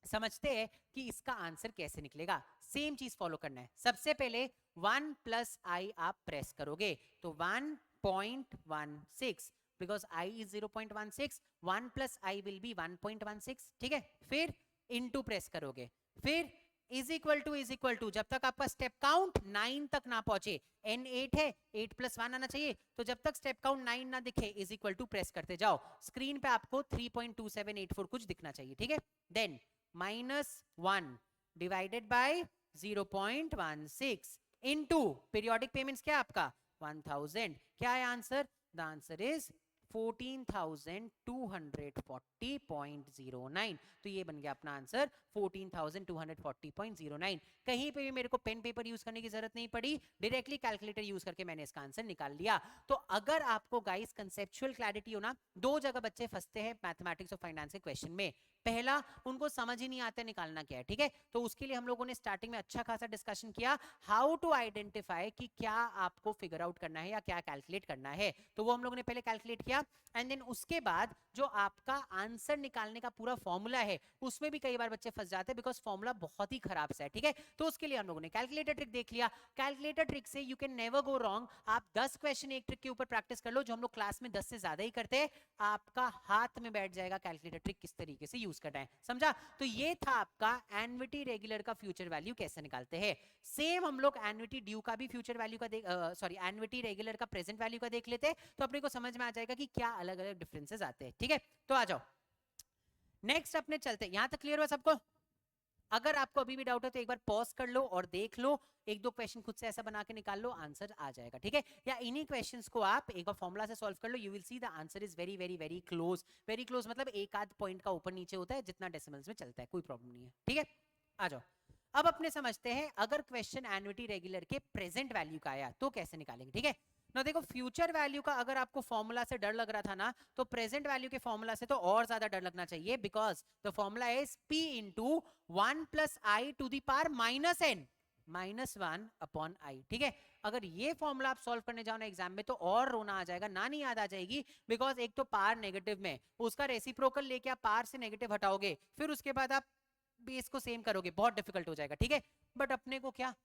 समझते हैं कि इसका आंसर कैसे निकलेगा. सेम चीज फॉलो करना है. सबसे पहले 1 + i आप प्रेस करोगे, तो 1.16, because i is 0.16, 1 + i will be 1.16. ठीक है, फिर इनटू प्रेस करोगे, फिर इज इक्वल टू, जब तक आपका स्टेप काउंट 9 तक ना पहुंचे, n 8 है, 8 + 1 आना चाहिए, तो जब तक स्टेप काउंट 9 ना दिखे, इज इक्वल टू प्रेस करते जाओ. स्क्रीन पे आपको 3.2784 कुछ दिखना चाहिए. ठीक है, then -1 divided by 0.16 into periodic payments क्या आपका 1000. क्या है आंसर, द आंसर इज 14,240.09. तो ये बन गया अपना आंसर 14,240.09. कहीं पे भी मेरे को पेन पेपर यूज करने की जरूरत नहीं पड़ी, डायरेक्टली कैलकुलेटर यूज करके मैंने इसका आंसर निकाल लिया. तो अगर आपको गाइस कंसेप्चुअल क्लैरिटी हो ना, दो जगह बच्चे फंसते हैं मैथमेटिक्स और फाइनेंस के क्वेश्चन में. पहला, उनको समझ ही नहीं आता निकालना क्या है. ठीक है, तो उसके लिए हम लोगों ने स्टार्टिंग में अच्छा खासा डिस्कशन किया, हाउ टू आइडेंटिफाई कि क्या आपको फिगर आउट करना है या क्या कैलकुलेट करना है. तो वो हम लोगों ने पहले कैलकुलेट किया, एंड देन उसके बाद जो आपका आंसर निकालने का पूरा फॉर्मूला है, उसमें भी कई बार बच्चे फंस जाते हैं, बिकॉज फॉर्मूला बहुत ही खराब सा है. ठीक है, तो उसके लिए हम लोगों ने कैलकुलेटर ट्रिक देख लिया. कैलकुलेटर ट्रिक से you can never go wrong. आप 10 क्वेश्चन एक ट्रिक के ऊपर प्रैक्टिस कर लो, जो हम लोग क्लास में 10 से ज्यादा ही करते हैं, आपका हाथ में बैठ जाएगा कैलकुलेटर ट्रिक किस तरीके से यूज करना है. समझा. तो ये था आपका एन्युटी रेगुलर का फ्यूचर वैल्यू कैसे निकालते हैं. सेम हम लोग एन्युटी ड्यू का भी फ्यूचर वैल्यू का सॉरी एन्युटी रेगुलर का प्रेजेंट वैल्यू का देख लेते हैं, तो अपने को समझ में आ जाएगा कि क्या अलग अलग डिफरेंसेस आते हैं. ठीक है, तो आ जाओ नेक्स्ट अपने चलते हैं. यहां तक क्लियर हुआ सबको? अगर आपको अभी भी डाउट है तो एक बार पॉज कर लो और देख लो, एक दो क्वेश्चन खुद से ऐसा बना के निकाल लो, आंसर आ जाएगा. ठीक है, या इन्हीं क्वेश्चंस को आप एक बार फॉर्मूला से सॉल्व कर लो, you will see the answer is very very very close. Very close मतलब एक आध पॉइंट का ऊपर नीचे होता है, जितना डेसिमल्स में चलता है, कोई प्रॉब्लम नहीं है. ठीक है, आ जाओ. अब अपने समझते हैं, अगर क्वेश्चन एन्युटी रेगुलर के प्रेजेंट वैल्यू का आया तो कैसे निकालेंगे. ठीक है ना, देखो फ्यूचर वैल्यू का अगर आपको फॉर्मूला से डर लग रहा था ना, तो प्रेजेंट वैल्यू के फॉर्मूला से तो और ज्यादा डर लगना चाहिए, because the formula is p into 1 + i to the power -n -1/i. ठीक है, अगर ये फॉर्मूला आप सॉल्व करने जाओ ना एग्जाम में, तो और रोना आ जाएगा, नानी याद आ जाएगी, बिकॉज एक तो पावर नेगेटिव में, उसका रेसिप्रोकल लेके आप पावर से नेगेटिव हटाओगे, फिर उसके बाद आप बेस को सेम करोगे, बहुत डिफिकल्ट हो जाएगा. ठीक है, बट अपने को क्या,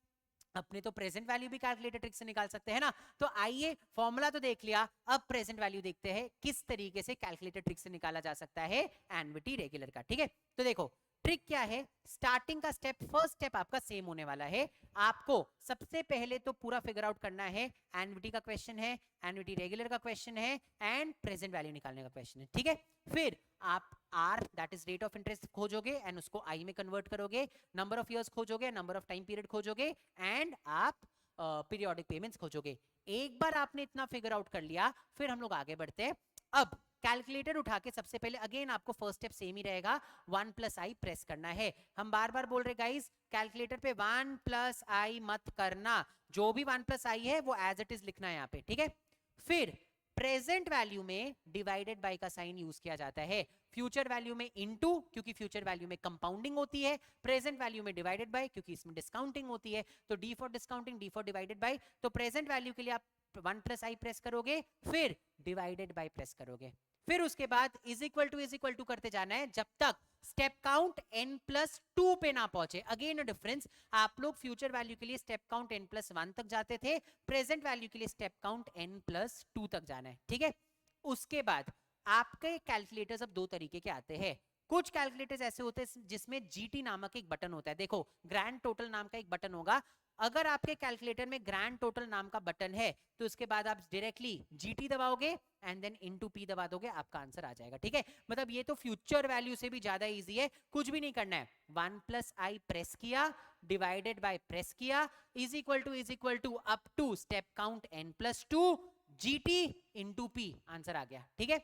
अपने तो प्रेजेंट वैल्यू भी कैलकुलेटर ट्रिक से निकाल सकते हैं ना। तो आइए फॉर्मूला तो देख लिया, अब प्रेजेंट वैल्यू देखते हैं किस तरीके से कैलकुलेटर ट्रिक से निकाला जा सकता है एनवीटी रेगुलर का। ठीक है, तो देखो ट्रिक क्या है, स्टार्टिंग का स्टेप, फर्स्ट स्टेप आपका सेम होने वाला है। आपको सबसे पहले तो पूरा फिगर आउट करना है, एनवीटी का क्वेश्चन है, एनवीटी रेगुलर का क्वेश्चन है एंड प्रेजेंट वैल्यू निकालने का क्वेश्चन है। ठीक है, फिर आप r that is rate of interest खोजोगे एंड उसको आई में कन्वर्ट करोगे, नंबर ऑफ इयर्स खोजोगे, नंबर ऑफ टाइम पीरियड खोजोगे एंड आप पीरियोडिक पेमेंट्स खोजोगे। एक बार आपने इतना फिगर आउट कर लिया, फिर हम लोग आगे बढ़ते हैं। अब कैलकुलेटर उठा के सबसे पहले अगेन आपको फर्स्ट स्टेप सेम ही रहेगा, 1 प्लस आई प्रेस करना है। हम बार बार बोल रहे गाइस, कैलकुलेटर पे 1 प्लस आई मत करना, जो भी 1 प्लस आई है वो एज इट इज लिखना है यहाँ पे। ठीक है, फिर प्रेजेंट वैल्यू में डिवाइडेड बाय का साइन यूज किया जाता है, फ्यूचर वैल्यू में इनटू क्योंकि फ्यूचर वैल्यू में कंपाउंडिंग होती है, प्रेजेंट वैल्यू में डिवाइडेड बाय क्योंकि इसमें डिस्काउंटिंग होती है। तो D for discounting, D for divided by. तो प्रेजेंट वैल्यू के लिए आप 1 प्लस आई प्रेस करोगे, फिर डिवाइडेड बाय प्रेस करोगे, फिर उसके बाद इज इक्वल टू करते जाना है जब तक स्टेप काउंट n प्लस 2 पे ना पहुंचे। अगेन अ डिफरेंस, आप लोग फ्यूचर वैल्यू के लिए स्टेप काउंट n प्लस 1 तक जाते थे, प्रेजेंट वैल्यू के लिए स्टेप काउंट n प्लस 2 तक जाना है। ठीक है, उसके बाद आपके कैलकुलेटर्स अब दो तरीके के आते हैं। कुछ कैलकुलेटर्स ऐसे होते हैं जिसमें जीटी नामक एक बटन होता है। देखो ग्रैंड टोटल नाम का एक बटन होगा, अगर आपके कैलकुलेटर में ग्रैंड टोटल नाम का बटन है तो उसके बाद आप डायरेक्टली जीटी दबाओगे एंड देन इनटू पी दबा दोगे, आपका आंसर आ जाएगा। ठीक है, मतलब ये तो फ्यूचर वैल्यू से भी ज्यादा इजी है, कुछ भी नहीं करना है, 1 प्लस आई प्रेस किया, डिवाइडेड बाय प्रेस किया, is equal to up to step count n plus 2 GT into p, answer आ गया। ठीक है,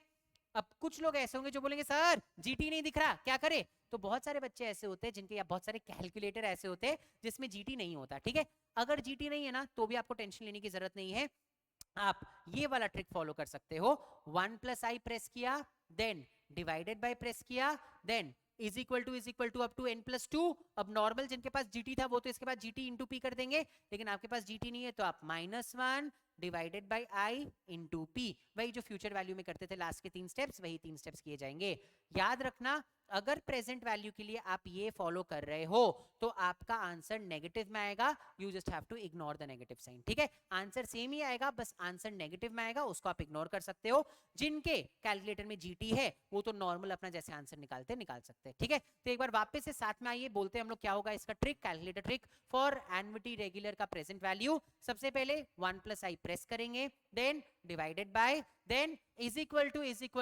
अब कुछ लोग ऐसे होंगे जो बोलेंगे सर जीटी नहीं दिख रहा, क्या करे? तो बहुत सारे बच्चे ऐसे होते हैं जिनके, या बहुत सारे कैलकुलेटर ऐसे होते हैं जिसमें जीटी नहीं होता। ठीक है, अगर जीटी नहीं है ना तो भी आपको टेंशन लेने की जरूरत नहीं है, आप ये वाला ट्रिक फॉलो कर सकते हो। 1 प्लस आई प्रेस किया, देन डिवाइडेड बाय प्रेस किया, then is equal to up to n plus 2। अब नॉर्मल जिनके पास जीटी था वो तो इसके बाद जीटी इंटू पी कर देंगे, लेकिन आपके पास जीटी नहीं है तो आप -1 divided by I into P, वही जो फ्यूचर वैल्यू में करते थे लास्ट के 3 स्टेप्स, वही 3 स्टेप्स किए जाएंगे। याद रखना, अगर प्रेजेंट वैल्यू के लिए आप ये फॉलो कर रहे हो तो आपका आंसर नेगेटिव में आएगा, you just have to ignore the negative sign. ठीक है, आंसर सेम ही आएगा, बस आंसर नेगेटिव में आएगा, उसको आप इग्नोर कर सकते हो। जिनके कैलकुलेटर में जीटी है वो तो नॉर्मल अपना जैसे आंसर निकाल सकते हैं। ठीक है, तो एक बार वापस से साथ में आइए, बोलते हैं हम लोग क्या होगा इसका trick, calculator trick for annuity regular का प्रेजेंट वैल्यू। सबसे पहले 1 प्लस आई प्रेस करेंगे, then divided by, then is equal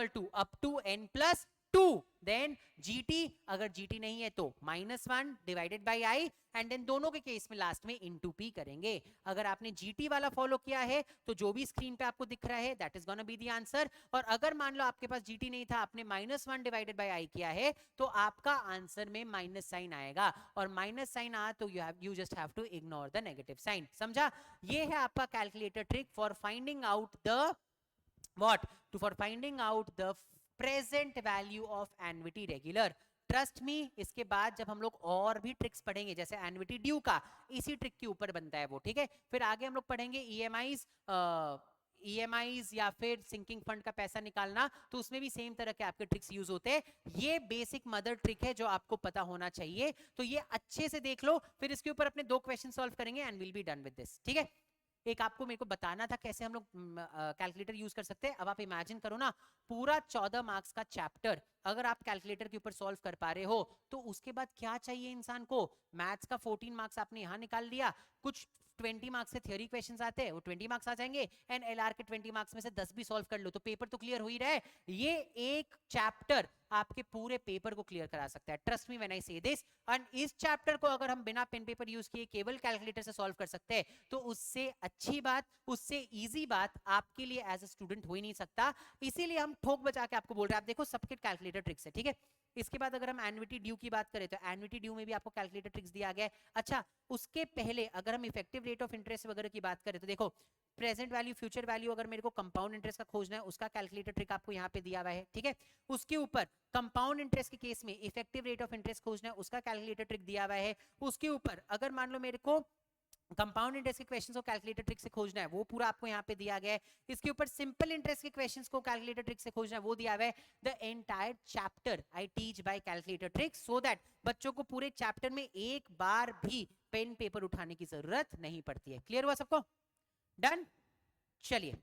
to up to n plus 2, then GT, अगर जीटी नहीं है तो -1 divided by i, and then दोनों के केस में लास्ट में इनटू पी करेंगे। अगर आपने जीटी वाला फॉलो किया है तो जो भी स्क्रीन पे आपको दिख रहा है that is gonna be the answer, और अगर मान लो आपके पास जीटी नहीं था, आपने -1 डिवाइडेड बाय आई किया है तो आपका आंसर में माइनस साइन आएगा, और माइनस साइन आया तो you just have to ignore the negative sign. समझा? ये है आपका calculator trick for finding out the what to for finding out the present value of annuity regular. Trust me, इसके बाद जब हम लोग और भी ट्रिक्स पढ़ेंगे जैसे एनवीटी ड्यू का, इसी ट्रिक के ऊपर बनता है वो। ठीक है, फिर आगे हम लोग पढ़ेंगे ईएमआईज या फिर सिंकिंग फंड का पैसा निकालना, तो उसमें भी सेम तरह के आपके ट्रिक्स यूज होते हैं। ये बेसिक मदर ट्रिक है जो आपको पता होना चाहिए, तो ये अच्छे से देख लो, फिर इसके ऊपर अपने 2 क्वेश्चन सॉल्व करेंगे and will be done with this. ठीक है, एक आपको मेरे को बताना था कैसे हम लोग कैलकुलेटर यूज कर सकते हैं। अब आप इमेजिन करो ना, पूरा 14 मार्क्स का चैप्टर अगर आप कैलकुलेटर के ऊपर सॉल्व कर पा रहे हो तो उसके बाद क्या चाहिए इंसान को? मैथ्स का 14 मार्क्स आपने यहां निकाल लिया, कुछ 20 मार्क्स से थ्योरी क्वेश्चंस आते हैं वो 20 मार्क्स आ जाएंगे, एंड एलआर के 20 मार्क्स में से 10 भी सॉल्व कर लो तो पेपर तो क्लियर हो ही रहा है। ये एक चैप्टर आपके पूरे पेपर को क्लियर करा सकता है, ट्रस्ट मी व्हेन आई से दिस। एंड इस चैप्टर को अगर हम बिना पेन पेपर यूज किए केवल कैलकुलेटर से सॉल्व कर सकते हैं तो उससे अच्छी बात, उससे इजी बात आपके लिए एज अ स्टूडेंट हो ही नहीं सकता। इसीलिए हम ठोक बजा के आपको बोल रहे हैं, आप देखो सबके कैलकुलेटर ट्रिक्स है। ठीक है, इसके बाद अगर हम एनवीटी ड्यू की बात करें तो एनवीटी ड्यू में भी आपको कैलकुलेटर ट्रिक्स दिया गया है। अच्छा, उसके पहले अगर हम इफेक्टिव रेट ऑफ इंटरेस्ट वगैरह की बात करें तो देखो, प्रेजेंट वैल्यू, फ्यूचर वैल्यू, अगर मेरे को कंपाउंड इंटरेस्ट का खोजना है उसका कैलकुलेटर ट्रिक आपको यहाँ पे दिया हुआ है। ठीक है, उसके ऊपर कंपाउंड इंटरेस्ट के केस में इफेक्टिव रेट ऑफ इंटरेस्ट खोजना है उसका कैलकुलेटर ट्रिक दिया हुआ है। उसके ऊपर अगर मान लो मेरे को कंपाउंड इंटरेस्ट के क्वेश्चंस को कैलकुलेटर ट्रिक से खोजना है, वो पूरा आपको यहाँ पे दिया गया है। इसके ऊपर सिंपल इंटरेस्ट के क्वेश्चंस को कैलकुलेटर ट्रिक से खोजना है, वो दिया हुआ है। The entire chapter I teach bye calculator trick so that बच्चों को पूरे चैप्टर में एक बार भी पेन पेपर उठाने की जरूरत नहीं पड़ती है। क्लियर हुआ सबको? डन। चलिए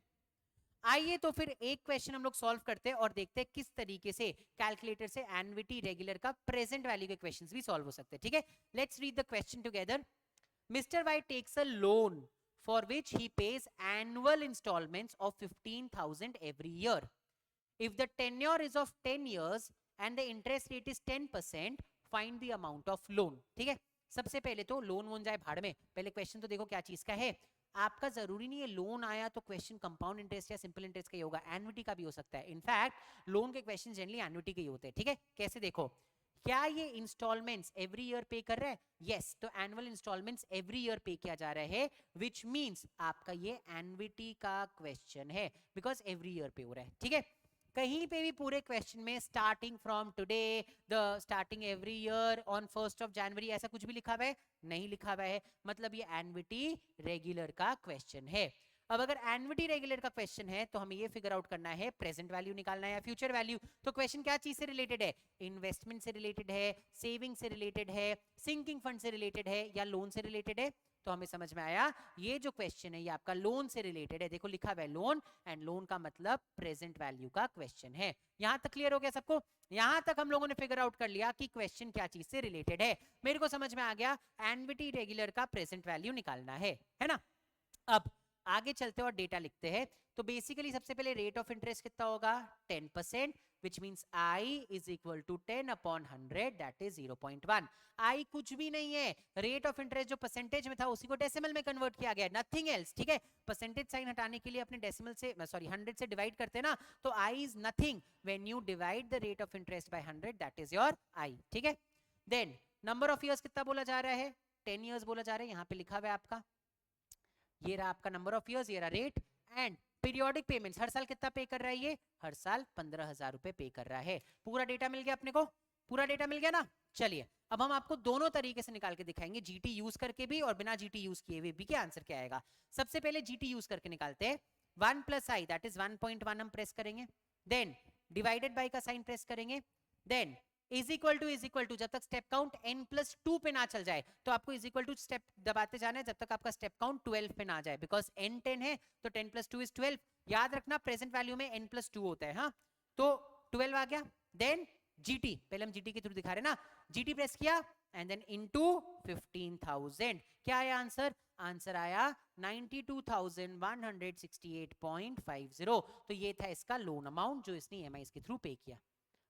आइए तो फिर एक क्वेश्चन हम लोग सॉल्व करते हैं और देखते हैं किस तरीके से कैलकुलेटर से एन्युटी रेगुलर का प्रेजेंट वैल्यू के क्वेश्चंस भी सॉल्व हो सकते हैं। ठीक है, let's read the question together. Mr. White takes a loan for which he pays annual installments of 15,000 every year. If the tenure is of 10 years and the interest rate is 10%, find the amount of loan. ठीक है, सबसे पहले तो loan वोन जाए भाड़ में, पहले क्वेश्चन तो देखो क्या चीज का है। आपका जरूरी नहीं है लोन आया तो क्वेश्चन कंपाउंड इंटरेस्ट या सिंपल इंटरेस्ट का ही होगा, एन्युटी का भी हो सकता है। इनफैक्ट लोन के क्वेश्चन जनरली एन्युटी के ही होते हैं। ठीक है, कैसे देखो, क्या ये इंस्टॉलमेंट्स एवरी ईयर पे कर रहा है? यस, तो एनुअल इंस्टॉलमेंट्स एवरी ईयर पे किया जा रहा है, विच मींस आपका ये एन्युटी का क्वेश्चन है, बिकॉज एवरी ईयर पे हो रहा है। ठीक है, कहीं पे भी पूरे क्वेश्चन में starting from today, the starting every year on 1st of January ऐसा कुछ भी लिखा हुआ है? नहीं लिखा हुआ है, मतलब ये एन्युटी रेगुलर का क्वेश्चन है। अब अगर एन्युटी रेगुलर का क्वेश्चन है तो हमें ये फिगर आउट करना है प्रेजेंट वैल्यू निकालना है या फ्यूचर वैल्यू। तो क्वेश्चन क्या चीज से रिलेटेड है? इन्वेस्टमेंट से रिलेटेड है, सेविंग से रिलेटेड है, सिंकिंग फंड से रिलेटेड है या लोन से रिलेटेड है? तो हमें समझ में आया ये जो क्वेश्चन है ये आपका लोन से रिलेटेड है। देखो लिखा हुआ है लोन, एंड लोन का मतलब प्रेजेंट वैल्यू का क्वेश्चन है। यहां तक क्लियर हो गया सबको? यहां तक हम लोगों ने फिगर आउट कर लिया कि क्वेश्चन क्या चीज से रिलेटेड है। मेरे को समझ में आ गया एन्युटी रेगुलर का प्रेजेंट वैल्यू निकालना है ना। अब आगे चलते और डेटा लिखते हैं। तो बेसिकली सबसे पहले रेट ऑफ इंटरेस्ट कितना होगा? 10%, which means I is equal to 10 upon 100, that is 0.1. I कुछ भी नहीं है, रेट ऑफ इंटरेस्ट जो परसेंटेज में था उसी को डेसिमल में कन्वर्ट किया गया, नथिंग एल्स। ठीक है, परसेंटेज साइन हटाने के लिए अपने डेसिमल से 100 से डिवाइड करते हैं ना, तो I is nothing when you divide the rate of interest by 100, that is your I. ठीक है, देन नंबर ऑफ ईयर्स कितना बोला जा रहा है? 10 ईयर्स बोला जा रहा है, यहाँ पे लिखा हुआ है आपका, ये रहा आपका नंबर ऑफ इयर्स, ये रहा रेट, एंड पीरियोडिक पेमेंट्स हर साल कितना पे कर रहा है? ये हर साल 15,000 रुपए पे कर रहा है। पूरा डेटा मिल गया अपने को? पूरा डेटा मिल गया ना। चलिए अब हम आपको दोनों तरीके से निकाल के दिखाएंगे, जीटी यूज करके भी और बिना जीटी यूज किए हुए भी। क्या आंसर क्या आएगा? सबसे पहले जीटी यूज करके निकालते हैं। 1 प्लस आई दैट इज 1.1 हम प्रेस करेंगे, देन डिवाइडेड बाय का साइन प्रेस करेंगे, देन इज इक्वल टू जब तक स्टेप काउंट n+2 पे ना चल जाए तो आपको इज इक्वल टू स्टेप दबाते जाना है जब तक आपका स्टेप काउंट 12 पे ना जाए, बिकॉज n 10 है तो 10+2 is 12। याद रखना प्रेजेंट वैल्यू में n+2 होता है। हाँ, तो 12 आ गया, देन जीटी, पहले हम जीटी के थ्रू दिखा रहे ना, जीटी प्रेस किया एंड देन इनटू 15,000। क्या आया आंसर? आंसर आया 92,168.50। तो ये था इसका लोन अमाउंट जो इसने ईएमआई के थ्रू पे किया।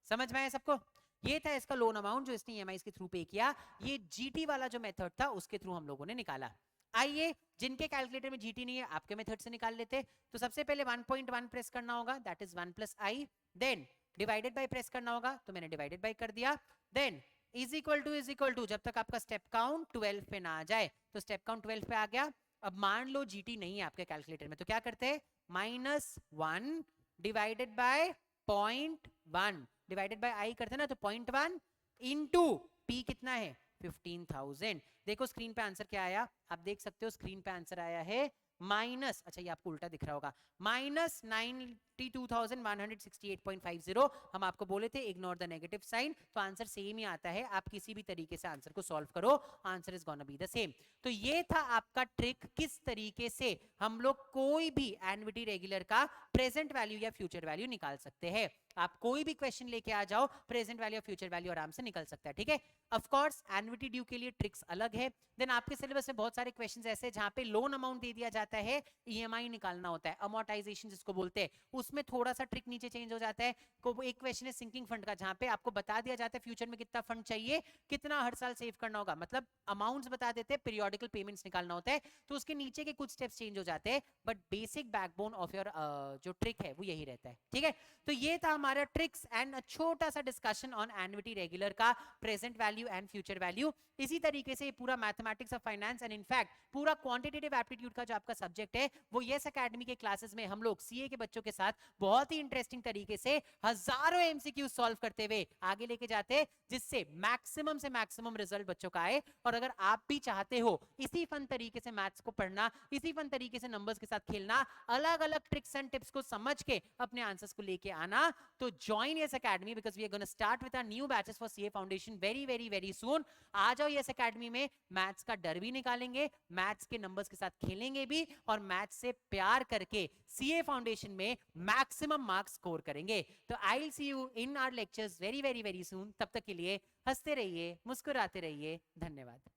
समझ में आया सबको? ये था इसका लोन अमाउंट जो इसने ईएमआई के थ्रू पे किया। ये जीटी वाला जो मेथड था उसके थ्रू हम लोगों ने निकाला। आइए जिनके कैलकुलेटर में जीटी नहीं है आपके मेथड से निकाल लेते। तो सबसे पहले 1.1 प्रेस करना होगा, that is 1 plus i, then divided by press करना होगा, तो मैंने डिवाइडेड बाय कर दिया, देन इज इक्वल टू जब तक आपका स्टेप काउंट 12 पे ना आ जाए, तो स्टेप काउंट 12 पे आ गया। अब मान लो जीटी नहीं है आपके कैलकुलेटर में, तो क्या करते हैं? -1 डिवाइडेड बाय 0.1 डिवाइडेड बाय आई करते हैं ना, तो 0.1 इनटू पी कितना है? 15,000। देखो स्क्रीन पे आंसर क्या आया, आप देख सकते हो स्क्रीन पे आंसर आया है माइनस, अच्छा ये आपको उल्टा दिख रहा होगा, -92,168.50। हम आपको बोले थे इग्नोर द नेगेटिव साइन, तो आंसर सेम ही आता है। आप किसी भी तरीके से आंसर को सॉल्व करो, answer is gonna be the same. तो ये था आपका ट्रिक, किस तरीके से हम लोग कोई भी एन्युटी रेगुलर का प्रेजेंट वैल्यू या फ्यूचर वैल्यू निकाल सकते हैं। आप कोई भी क्वेश्चन लेके आ जाओ, प्रेजेंट वैल्यू या फ्यूचर वैल्यू आराम से निकल सकता है। ठीक है, ऑफ कोर्स एन्युटी ड्यू के लिए ट्रिक्स अलग है। देन आपके सिलेबस में बहुत सारे क्वेश्चंस ऐसे हैं जहां पे लोन अमाउंट दे दिया जाता है, ईएमआई निकालना होता है, अमोर्टाइजेशन जिसको बोलते हैं, उसमें थोड़ा सा ट्रिक नीचे चेंज हो जाता है। एक क्वेश्चन है सिंकिंग फंड का, जहां पे आपको बता दिया जाता है फ्यूचर में कितना फंड चाहिए, कितना हर साल सेव करना होगा, मतलब अमाउंट्स बता देते हैं, पीरियोडिकल पेमेंट्स निकालना होता है, तो उसके नीचे के कुछ स्टेप्स चेंज हो जाते हैं, but basic backbone of your जो ट्रिक है वो यही रहता है। ठीक है, तो ये था हमारा ट्रिक्स एंड छोटा सा डिस्कशन ऑन एन्युटी रेगुलर का present value and future value. इसी तरीके से पूरा mathematics of finance and in fact पूरा क्वांटिटेटिव एप्टीट्यूड का जो आपका सब्जेक्ट है वो यस एकेडमी के क्लासेस में हम लोग सीए के बच्चों के साथ बहुत ही इंटरेस्टिंग तरीके से हजारों एमसीक्यू सॉल्व करते हुए आगे लेके जाते हैं, जिससे मैक्सिमम से मैक्सिमम रिजल्ट बच्चों का आए। और अगर आप भी चाहते हो इसी फन तरीके से मैथ्स को पढ़ना, इसी फन तरीके से नंबर्स के साथ खेलना, अलग अलग ट्रिक्स एंड टिप्स को समझ के अपने आंसर्स को लेके आना, तो join Yes Academy because we are gonna start with our new batches for CA foundation very very very soon. आ जाओ यस एकेडमी में, मैथ्स का डर भी निकालेंगे, मैथ्स के नंबर्स के साथ खेलेंगे भी, और मैथ्स से प्यार करके सीए फाउंडेशन में मैक्सिमम मार्क्स स्कोर करेंगे। तो I will see you in our lectures very very very soon. तब तक के लिए हंसते रहिए, मुस्कुराते रहिए। धन्यवाद।